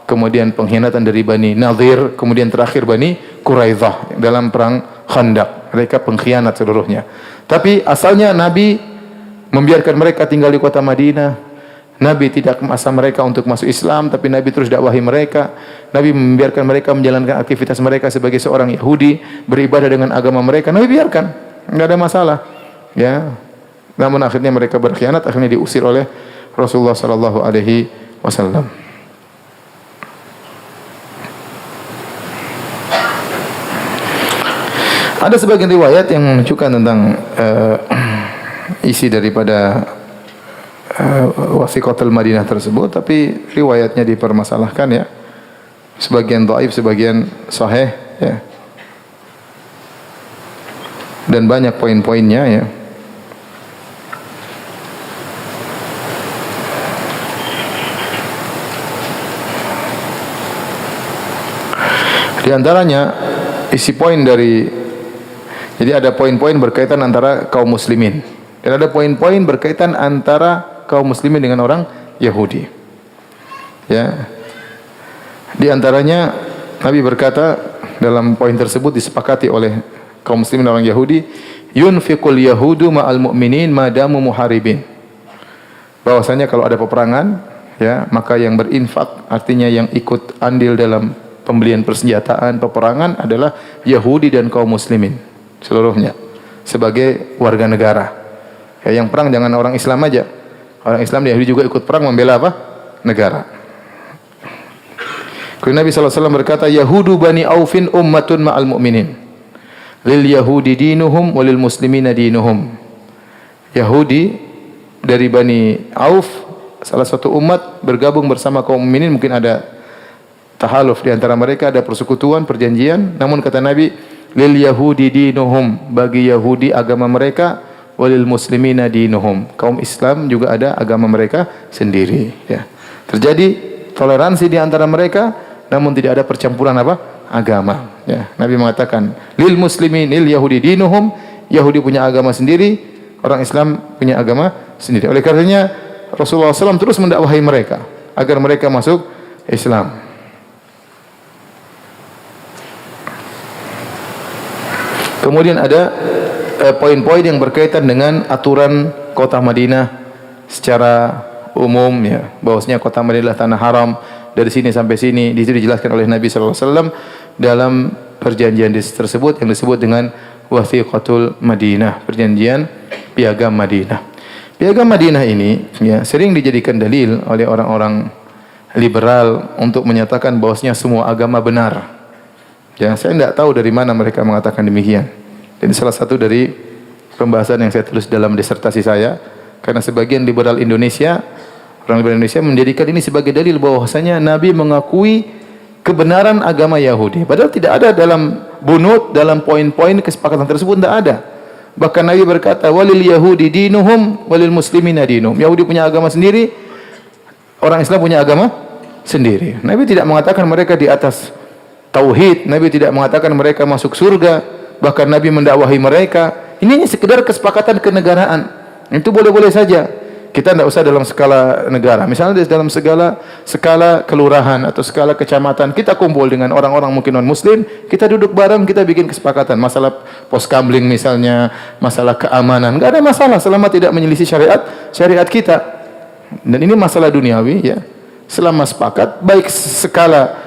kemudian pengkhianatan dari Bani Nadir, kemudian terakhir Bani Quraidah dalam perang Khandaq. Mereka pengkhianat seluruhnya. Tapi asalnya Nabi membiarkan mereka tinggal di kota Madinah. Nabi tidak memaksa mereka untuk masuk Islam, tapi Nabi terus dakwahi mereka. Nabi membiarkan mereka menjalankan aktivitas mereka sebagai seorang Yahudi, beribadah dengan agama mereka. Nabi biarkan. Enggak ada masalah. Ya. Namun akhirnya mereka berkhianat, akhirnya diusir oleh Rasulullah sallallahu alaihi wasallam. Ada sebagian riwayat yang menunjukkan tentang isi daripada wasiqatul Madinah tersebut, tapi riwayatnya dipermasalahkan ya. Sebagian dhaif, sebagian sahih ya. Dan banyak poin-poinnya ya. Di antaranya isi poin dari, jadi ada poin-poin berkaitan antara kaum muslimin dan ada poin-poin berkaitan antara kaum muslimin dengan orang Yahudi. Ya. Di antaranya Nabi berkata dalam poin tersebut disepakati oleh kaum muslimin dan orang Yahudi, yunfiqul yahudu ma'al mu'minin madamu muharibin. Bahwasanya kalau ada peperangan, ya, maka yang berinfak, artinya yang ikut andil dalam pembelian persenjataan peperangan adalah Yahudi dan kaum muslimin seluruhnya sebagai warga negara. Ya, yang perang jangan orang Islam aja. Orang Islam dan Yahudi juga ikut perang membela apa? Negara. Kemudian Nabi SAW berkata, Yahudu bani Aufin ummatun ma'al mu'minin. Lil Yahudi dinuhum walil muslimina dinuhum. Yahudi dari bani Auf, salah satu umat bergabung bersama kaum mukminin, mungkin ada tahaluf di antara mereka, ada persekutuan, perjanjian. Namun kata Nabi, lil Yahudi dinuhum, bagi Yahudi agama mereka, walil muslimina dinuhum, kaum Islam juga ada agama mereka sendiri. Ya. Terjadi toleransi di antara mereka, namun tidak ada percampuran apa? Agama. Ya. Nabi mengatakan, lil muslimin, lil Yahudi dinuhum, Yahudi punya agama sendiri, orang Islam punya agama sendiri. Oleh karenanya Rasulullah SAW terus mendakwahi mereka agar mereka masuk Islam. Kemudian ada poin-poin yang berkaitan dengan aturan kota Madinah secara umum ya, bahwasanya kota Madinah adalah tanah haram dari sini sampai sini. Di situ dijelaskan oleh Nabi sallallahu alaihi wasallam dalam perjanjian tersebut yang disebut dengan Wathiqatul Madinah, perjanjian piagam Madinah. Piagam Madinah ini ya sering dijadikan dalil oleh orang-orang liberal untuk menyatakan bahwasanya semua agama benar. Ya, saya tidak tahu dari mana mereka mengatakan demikian. Ini salah satu dari pembahasan yang saya tulis dalam disertasi saya, karena sebagian liberal Indonesia, orang liberal Indonesia menjadikan ini sebagai dalil bahwasanya Nabi mengakui kebenaran agama Yahudi. Padahal tidak ada dalam bunut, dalam poin-poin kesepakatan tersebut, tidak ada. Bahkan Nabi berkata, walil Yahudi dinuhum walil muslimina dinuhum. Yahudi punya agama sendiri, orang Islam punya agama sendiri. Nabi tidak mengatakan mereka di atas tauhid, Nabi tidak mengatakan mereka masuk surga, bahkan Nabi mendakwahi mereka. Ini hanya sekedar kesepakatan kenegaraan. Itu boleh-boleh saja. Kita tidak usah dalam skala negara. Misalnya dalam skala kelurahan atau skala kecamatan, kita kumpul dengan orang-orang mungkin non-muslim, kita duduk bareng, kita bikin kesepakatan. Masalah pos kamling misalnya, masalah keamanan, enggak ada masalah selama tidak menyelisih syariat kita. Dan ini masalah duniawi ya. Selama sepakat, baik skala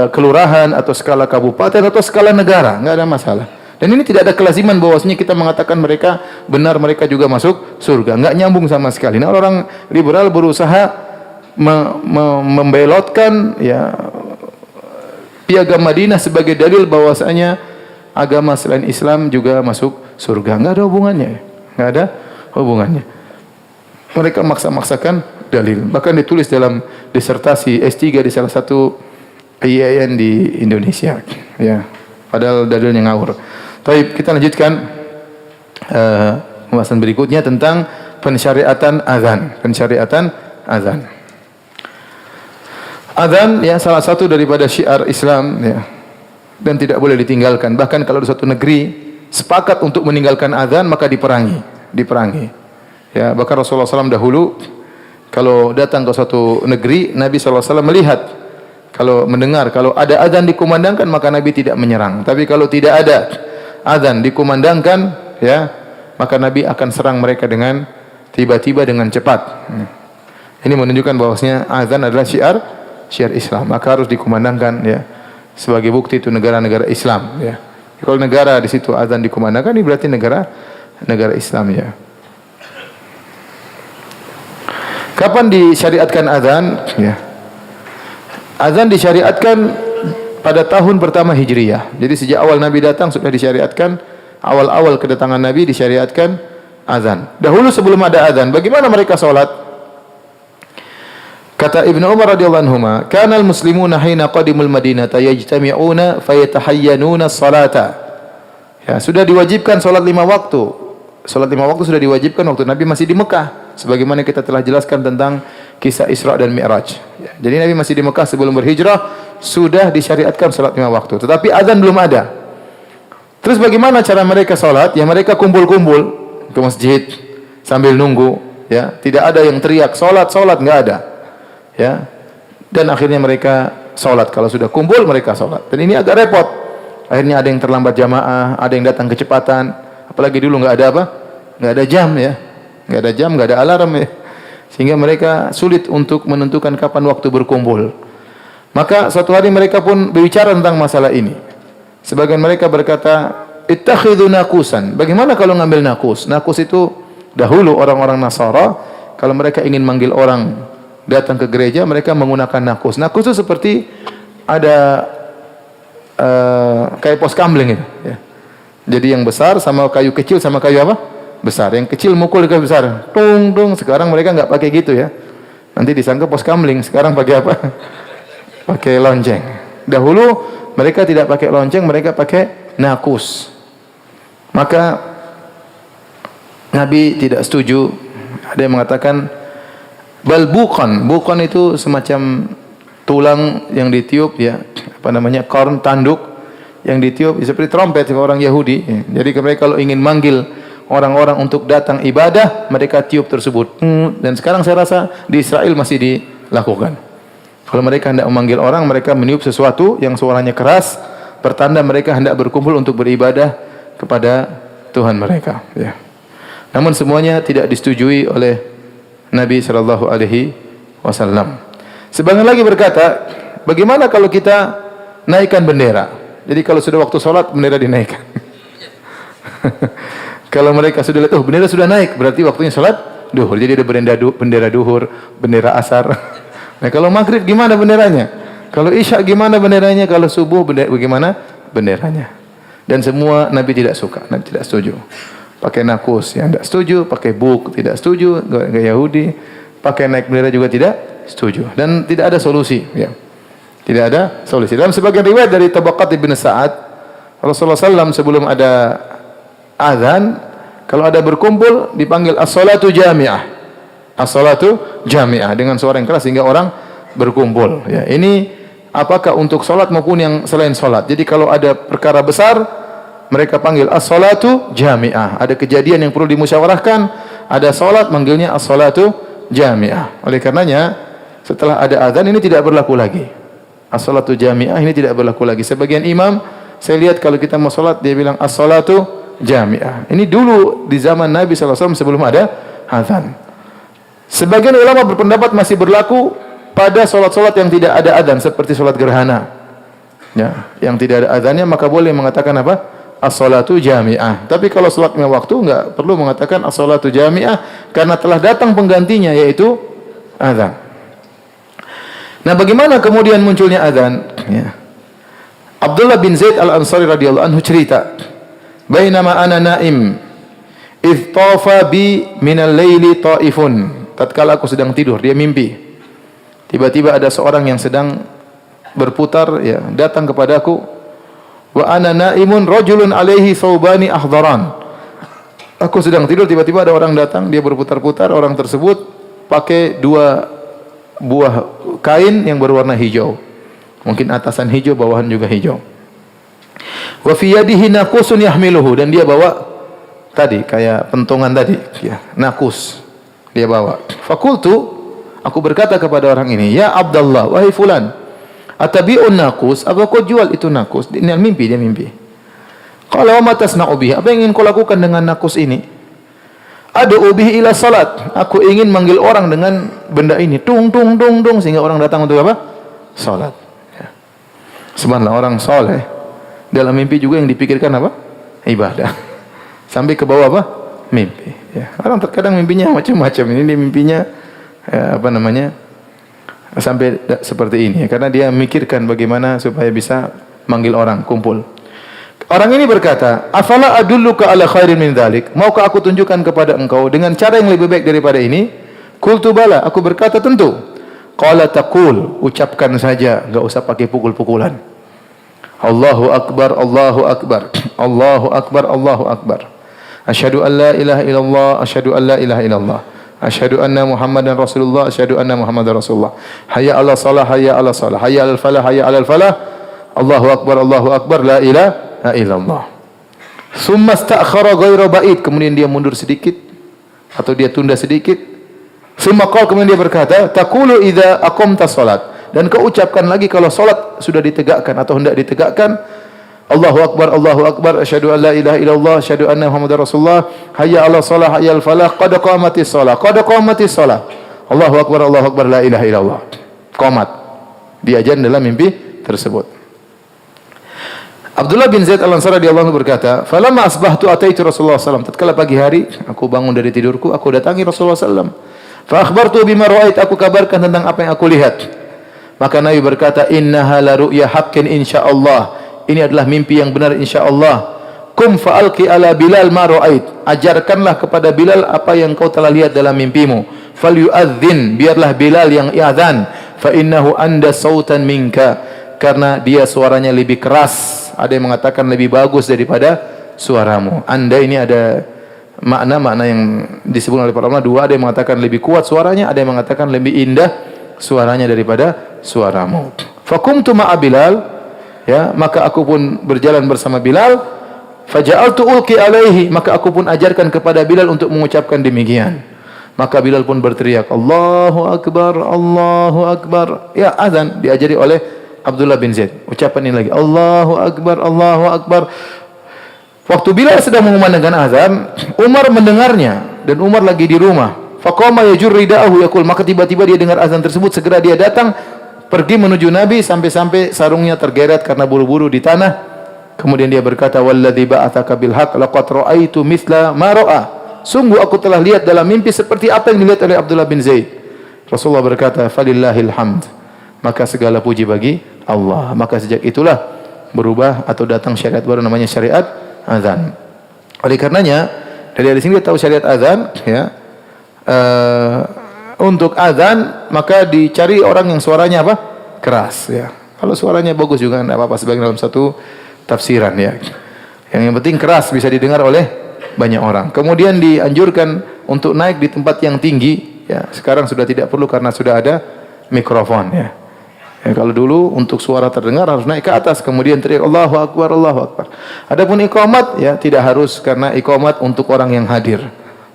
kelurahan atau skala kabupaten atau skala negara, enggak ada masalah. Dan ini tidak ada kelaziman bahwasanya kita mengatakan mereka benar, mereka juga masuk surga. Enggak nyambung sama sekali. Nah, orang liberal berusaha membelotkan ya piagam Madinah sebagai dalil bahwasanya agama selain Islam juga masuk surga. Enggak ada hubungannya. Enggak ada hubungannya. Mereka maksa-maksakan dalil. Bahkan ditulis dalam disertasi S3 di salah satu IAIN di Indonesia, ya. Padahal dalilnya ngawur. Baik, kita lanjutkan pembahasan berikutnya tentang pensyariatan azan. Pensyariatan azan. Azan ya salah satu daripada syiar Islam ya, dan tidak boleh ditinggalkan. Bahkan kalau di suatu negeri sepakat untuk meninggalkan azan maka diperangi. Ya, bahkan Rasulullah SAW dahulu kalau datang ke suatu negeri, Nabi SAW melihat, kalau mendengar, kalau ada azan dikumandangkan maka Nabi tidak menyerang. Tapi kalau tidak ada azan dikumandangkan, ya, maka Nabi akan serang mereka dengan tiba-tiba dengan cepat. Ini menunjukkan bahwasanya azan adalah syiar Islam, maka harus dikumandangkan, ya, sebagai bukti itu negara-negara Islam. Ya. Kalau negara di situ azan dikumandangkan, ini berarti negara Islam, ya. Kapan disyariatkan azan? Ya. Azan disyariatkan pada tahun pertama Hijriyah. Jadi sejak awal Nabi datang sudah disyariatkan, awal-awal kedatangan Nabi disyariatkan azan. Dahulu sebelum ada azan, bagaimana mereka salat? Kata Ibnu Umar radhiyallahu anhuma, "Kana al-muslimuna hina qadimul Madinata yajtami'una fayatahayyanuna as-salata." Ya, sudah diwajibkan salat 5 waktu. Salat 5 waktu sudah diwajibkan waktu Nabi masih di Mekah. Sebagaimana kita telah jelaskan tentang kisah Isra dan Mi'raj. Ya, jadi Nabi masih di Mekah sebelum berhijrah, sudah disyariatkan salat 5 waktu. Tetapi azan belum ada. Terus bagaimana cara mereka salat? Ya mereka kumpul-kumpul ke masjid sambil nunggu. Ya, tidak ada yang teriak salat, nggak ada. Ya, dan akhirnya mereka salat. Kalau sudah kumpul mereka salat. Dan ini agak repot. Akhirnya ada yang terlambat jamaah, ada yang datang kecepatan. Apalagi dulu nggak ada apa? Nggak ada jam ya. Nggak ada jam, nggak ada alarm ya. Sehingga mereka sulit untuk menentukan kapan waktu berkumpul. Maka suatu hari mereka pun berbicara tentang masalah ini. Sebagian mereka berkata, "Ittakhidhu nakusan." Bagaimana kalau ngambil nakus? Nakus itu dahulu orang-orang Nasara kalau mereka ingin manggil orang datang ke gereja, mereka menggunakan nakus. Nakus itu seperti ada kayak pos kamling itu ya. Jadi yang besar sama kayu kecil sama kayu apa? Besar. Yang kecil mukul ke besar. Tung tung. Sekarang mereka enggak pakai gitu ya. Nanti disangka pos kamling. Sekarang pakai apa? Pakai lonceng. Dahulu mereka tidak pakai lonceng, mereka pakai nakus. Maka Nabi tidak setuju. Ada yang mengatakan bal buqan. Buqan itu semacam tulang yang ditiup ya. Apa namanya? Korn tanduk yang ditiup seperti trompet orang Yahudi. Jadi mereka kalau ingin manggil orang-orang untuk datang ibadah, mereka tiup tersebut. Dan sekarang saya rasa di Israel masih dilakukan. Kalau mereka hendak memanggil orang, mereka meniup sesuatu yang suaranya keras, pertanda mereka hendak berkumpul untuk beribadah kepada Tuhan mereka. Ya. Namun semuanya tidak disetujui oleh Nabi sallallahu alaihi wasallam. Sebagian lagi berkata, bagaimana kalau kita naikkan bendera? Jadi kalau sudah waktu sholat, bendera dinaikkan. Kalau mereka sudah lihat, oh bendera sudah naik, berarti waktunya sholat duhur. Jadi ada bendera duhur, bendera asar. Nah kalau maghrib gimana benderanya? Kalau isya gimana benderanya? Kalau subuh bagaimana benderanya? Dan semua Nabi tidak suka, Nabi tidak setuju. Pakai nakus, yang tidak setuju. Pakai buk, tidak setuju. Gaya Yahudi. Pakai naik bendera juga tidak setuju. Dan tidak ada solusi. Ya. Tidak ada solusi. Dalam sebagian riwayat dari Tabaqat Ibn Sa'ad, Rasulullah SAW sebelum ada azan, kalau ada berkumpul dipanggil as-salatu jami'ah. As-salatu jami'ah dengan suara yang keras sehingga orang berkumpul. Ya, ini apakah untuk salat maupun yang selain salat. Jadi kalau ada perkara besar, mereka panggil as-salatu jami'ah. Ada kejadian yang perlu dimusyawarahkan, ada salat manggilnya as-salatu jami'ah. Oleh karenanya setelah ada azan ini tidak berlaku lagi. As-salatu jami'ah ini tidak berlaku lagi. Sebagian imam saya lihat kalau kita mau salat dia bilang as-salatu jami'ah. Ini dulu di zaman Nabi SAW sebelum ada azan. Sebagian ulama berpendapat masih berlaku pada salat-salat yang tidak ada azan seperti salat gerhana. Ya, yang tidak ada azannya maka boleh mengatakan apa? As-salatu jami'ah. Tapi kalau salat 5 waktu enggak perlu mengatakan as-salatu jami'ah karena telah datang penggantinya yaitu azan. Nah, bagaimana kemudian munculnya azan? Ya. Abdullah bin Zaid al-Ansari radhiyallahu anhu cerita, "Bainama ana naim, idh tafa bi minal laili ta'ifun." Tatkala aku sedang tidur, dia mimpi. Tiba-tiba ada seorang yang sedang berputar, ya, datang kepadaku. Wa ana naimun rajulun alaihi thawbani akhdaran. Aku sedang tidur, tiba-tiba ada orang datang, dia berputar-putar, orang tersebut pakai 2 buah kain yang berwarna hijau. Mungkin atasan hijau, bawahan juga hijau. Wa fi yadihi naqusun yahmiluhu, dan dia bawa tadi kayak pentungan tadi, ya, nakus. Dia bawa. Fakultu, aku berkata kepada orang ini, "Ya Abdullah, wahai fulan, atabi'un nakus, apa kau jual itu nakus?" Ini mimpi, dia mimpi. Qala wa ma tasna'u bihi? Apa yang ingin kau lakukan dengan nakus ini? Ad'u bihi ila salat. Aku ingin manggil orang dengan benda ini. Tung tung tung tung sehingga orang datang untuk apa? Salat. Ya. Subhanallah, orang soleh dalam mimpi juga yang dipikirkan apa? Ibadah. Sampai ke bawah apa? Mimpi. Ya. Orang terkadang mimpinya macam-macam. Ini mimpinya sampai seperti ini, karena dia memikirkan bagaimana supaya bisa manggil orang kumpul. Orang ini berkata, "Afala adulluka ala khairin min dzalik?" Maukah aku tunjukkan kepada engkau dengan cara yang lebih baik daripada ini? Qultu bala, aku berkata tentu. Qala taqul, ucapkan saja, enggak usah pakai pukul-pukulan. Allahu akbar, Allahu akbar. Allahu akbar, Allahu akbar. Asyhadu an la ilaha illallah, asyhadu an la ilaha illallah. Asyhadu anna Muhammadan Rasulullah, asyhadu anna Muhammadar Rasulullah. Hayya 'alas shalah, hayya 'alas shalah, hayya 'alal falah, hayya 'alal falah. Allahu akbar, la ilaha illallah. Summa ista'khara ghairu ba'id, kemudian dia mundur sedikit atau dia tunda sedikit. Summa qala, kemudian dia berkata, taqulu idza aqamta shalat, dan kau ucapkan lagi kalau salat sudah ditegakkan atau hendak ditegakkan, Allahu akbar, asyhadu an la ilaha illallah, asyhadu anna Muhammadar Rasulullah, hayya 'alas shalah, hayya 'alal falah, qad qamatis shalah, qad qamatis shalah. Allahu akbar, la ilaha illallah. Qomat. Diajarkan dalam mimpi tersebut. Abdullah bin Zaid Al-Ansari radhiyallahu anhu berkata, "Falamma asbahtu ataitu Rasulullah sallallahu alaihi wasallam." Tatkala pagi hari, aku bangun dari tidurku, aku datangi Rasulullah sallallahu alaihi wasallam. Fa akhbartu bima ra'ait, aku kabarkan tentang apa yang aku lihat. Maka Nabi berkata, "Innaha la ru'ya haqqin insyaallah." Ini adalah mimpi yang benar insyaallah. Kum fa'alqi ala Bilal ma ra'ait. Ajarkanlah kepada Bilal apa yang kau telah lihat dalam mimpimu. Falyu'adzin, biarlah Bilal yang i'adzan. Fa innahu anda sautan minka, karena dia suaranya lebih keras. Ada yang mengatakan lebih bagus daripada suaramu. Anda ini ada makna yang disebut oleh para ulama dua. Ada yang mengatakan lebih kuat suaranya, ada yang mengatakan lebih indah suaranya daripada suaramu. Fakumtu ma'a Bilal, ya, maka aku pun berjalan bersama Bilal. Faja'altu ulqi alaihi, maka aku pun ajarkan kepada Bilal untuk mengucapkan demikian. Maka Bilal pun berteriak, Allahu akbar, Allahu akbar. Ya, azan diajari oleh Abdullah bin Zaid. Ucapan ini lagi, Allahu akbar, Allahu akbar. Waktu Bilal sedang mengumandangkan azan, Umar mendengarnya dan Umar lagi di rumah. Faqama yajur rida'ahu yaqul, maka tiba-tiba dia dengar azan tersebut, segera dia datang pergi menuju Nabi sampai sarungnya tergeret karena buru-buru di tanah. Kemudian dia berkata, walladzi ba'atsaka bil haqq laqad ra'aitu mithla ma ra'a. Sungguh aku telah lihat dalam mimpi seperti apa yang dilihat oleh Abdullah bin Zaid. Rasulullah berkata, falillahil hamd. Maka segala puji bagi Allah. Maka sejak itulah berubah atau datang syariat baru namanya syariat azan. Oleh karenanya dari sini kita tahu syariat azan, ya. Untuk azan maka dicari orang yang suaranya apa? Keras, ya. Kalau suaranya bagus juga tidak apa-apa, sebagian dalam satu tafsiran, ya. Yang penting keras bisa didengar oleh banyak orang. Kemudian dianjurkan untuk naik di tempat yang tinggi, ya. Sekarang sudah tidak perlu karena sudah ada mikrofon, ya. Ya, kalau dulu untuk suara terdengar harus naik ke atas, kemudian teriak Allahu akbar, Allahu akbar. Adapun iqamat, ya, tidak harus, karena iqamat untuk orang yang hadir.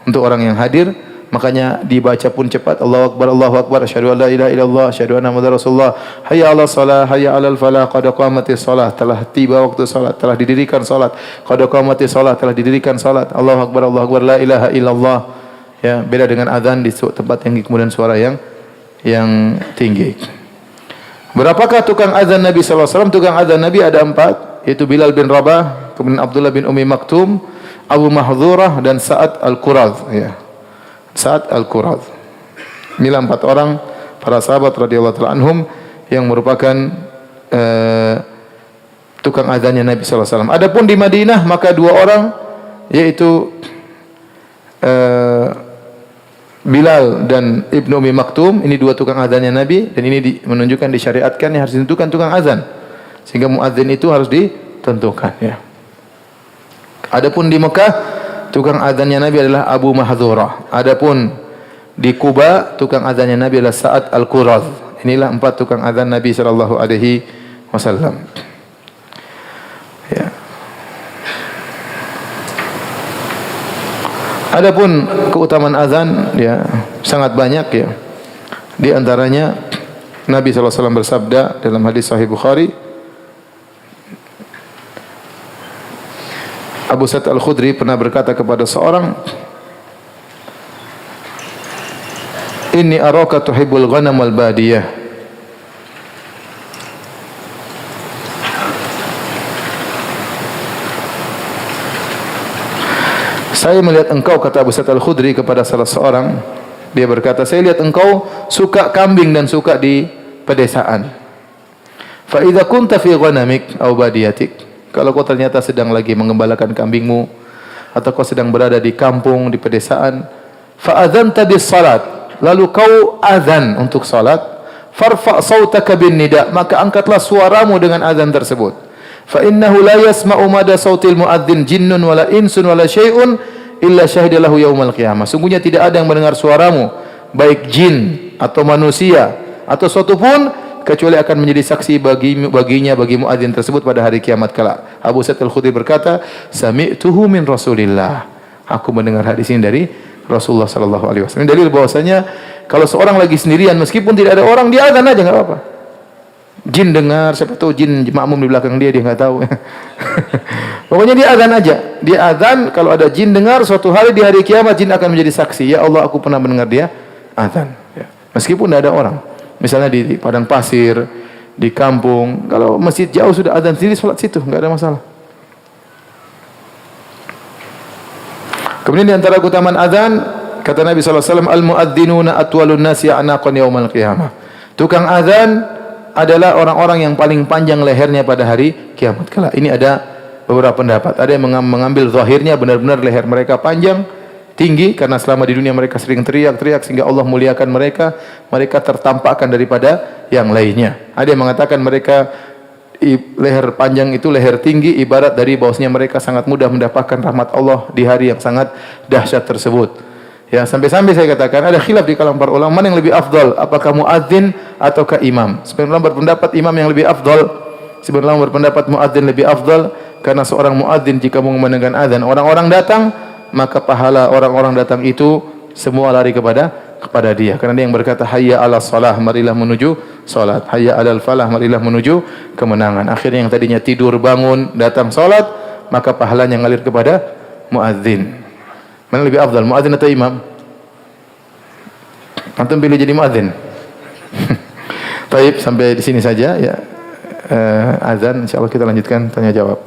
Untuk orang yang hadir, makanya dibaca pun cepat, Allahu akbar, asyhadu an la ilaha illallah, asyhadu anna Muhammadar Rasulullah, hayya 'alas shalah, hayya 'alal falah, qad qamatis shalah, telah tiba waktu salat, telah didirikan salat, qad qamatis shalah, telah didirikan salat, Allahu akbar, la ilaha illallah. Ya, beda dengan azan di tempat yang kemudian suara yang tinggi. Berapakah tukang azan Nabi sallallahu alaihi wasallam? Tukang azan Nabi ada 4, yaitu Bilal bin Rabah, kemudian Abdullah bin Ummi Maktum, Abu Mahdhurah dan Sa'ad Al-Quradh, ya. Sa'ad Al-Quradh. Inilah 4 orang para sahabat radhiyallahu ta'ala anhum yang merupakan tukang azannya Nabi sallallahu alaihi wasallam. Adapun di Madinah maka 2 orang, yaitu Bilal dan Ibnu Ummi Maktum. Ini 2 tukang azannya Nabi, dan ini menunjukkan disyariatkan yang harus ditentukan tukang azan, sehingga muadzin itu harus ditentukan, ya. Adapun di Mekah tukang azannya Nabi adalah Abu Mahdhurah. Adapun di Kuba tukang azannya Nabi adalah Sa'ad Al-Quradh. Inilah 4 tukang azan Nabi sallallahu alaihi wasallam. Ya. Adapun keutamaan azan, ya, sangat banyak, ya. Di antaranya Nabi sallallahu alaihi wasallam bersabda dalam hadis sahih Bukhari, Abu Sa'id Al-Khudri pernah berkata kepada seorang, Inni araka tuhibbul ghanam wal badiyah. Saya melihat engkau, kata Abu Sa'id Al-Khudri kepada salah seorang, Dia berkata, saya lihat engkau suka kambing dan suka di pedesaan. Fa idza kunta fi ghanamik aw badiyatik, kalau kau ternyata sedang lagi mengembalakan kambingmu atau kau sedang berada di kampung, di pedesaan, fa adzanta bis salat, lalu kau azan untuk salat, farfa sautaka bin nida, maka angkatlah suaramu dengan azan tersebut. Fa innahu la yasma'u mada sautil muadzin jinnun wala insun wala syai'un illa syahida lahu yaumal qiyamah. Sungguhnya tidak ada yang mendengar suaramu, baik jin atau manusia atau suatu pun, kecuali akan menjadi saksi bagi muadzin tersebut pada hari kiamat kelak. Abu Sa'id Al-Khudri berkata, sami'tuhu min Rasulillah. Aku mendengar hadis ini dari Rasulullah sallallahu alaihi wasallam. Dalil bahwasanya kalau seorang lagi sendirian meskipun tidak ada orang, dia azan aja enggak apa-apa. Jin dengar, siapa tahu jin makmum di belakang dia nggak tahu. Pokoknya dia azan aja. Dia azan, kalau ada jin dengar suatu hari di hari kiamat, jin akan menjadi saksi. Ya Allah, aku pernah mendengar dia azan. Ya. Meskipun tidak ada orang. Misalnya di padang pasir, di kampung, kalau masjid jauh sudah azan sendiri, salat situ, enggak ada masalah. Kemudian di antara keutamaan azan, kata Nabi sallallahu alaihi wasallam, al-muadzdinuna atwalun nasi a'naqan yaumal qiyamah. Tukang azan adalah orang-orang yang paling panjang lehernya pada hari kiamat kelak. Ini ada beberapa pendapat. Ada yang mengambil zahirnya benar-benar leher mereka panjang, tinggi, karena selama di dunia mereka sering teriak-teriak sehingga Allah muliakan mereka, mereka tertampakkan daripada yang lainnya. Ada yang mengatakan mereka leher panjang itu, leher tinggi, ibarat dari bahwasanya mereka sangat mudah mendapatkan rahmat Allah di hari yang sangat dahsyat tersebut. Ya, sampai-sampai saya katakan ada khilaf di kalangan para ulama mana yang lebih afdal, apakah muadzin ataukah imam. Sebagian ulama berpendapat imam yang lebih afdal, sebagian ulama berpendapat muadzin lebih afdal, karena seorang muadzin jika mengumandangkan azan, orang-orang datang, maka pahala orang-orang datang itu semua lari kepada dia. Karena dia yang berkata hayya 'alas shalah, marilah menuju salat. Hayya 'alal falah, marilah menuju kemenangan. Akhirnya yang tadinya tidur bangun datang salat, maka pahalanya ngalir kepada muadzin. Mana lebih afdal, muadzin atau imam? Antum pilih jadi muadzin. Baik, sampai di sini saja ya. Azan, insyaallah kita lanjutkan tanya jawab.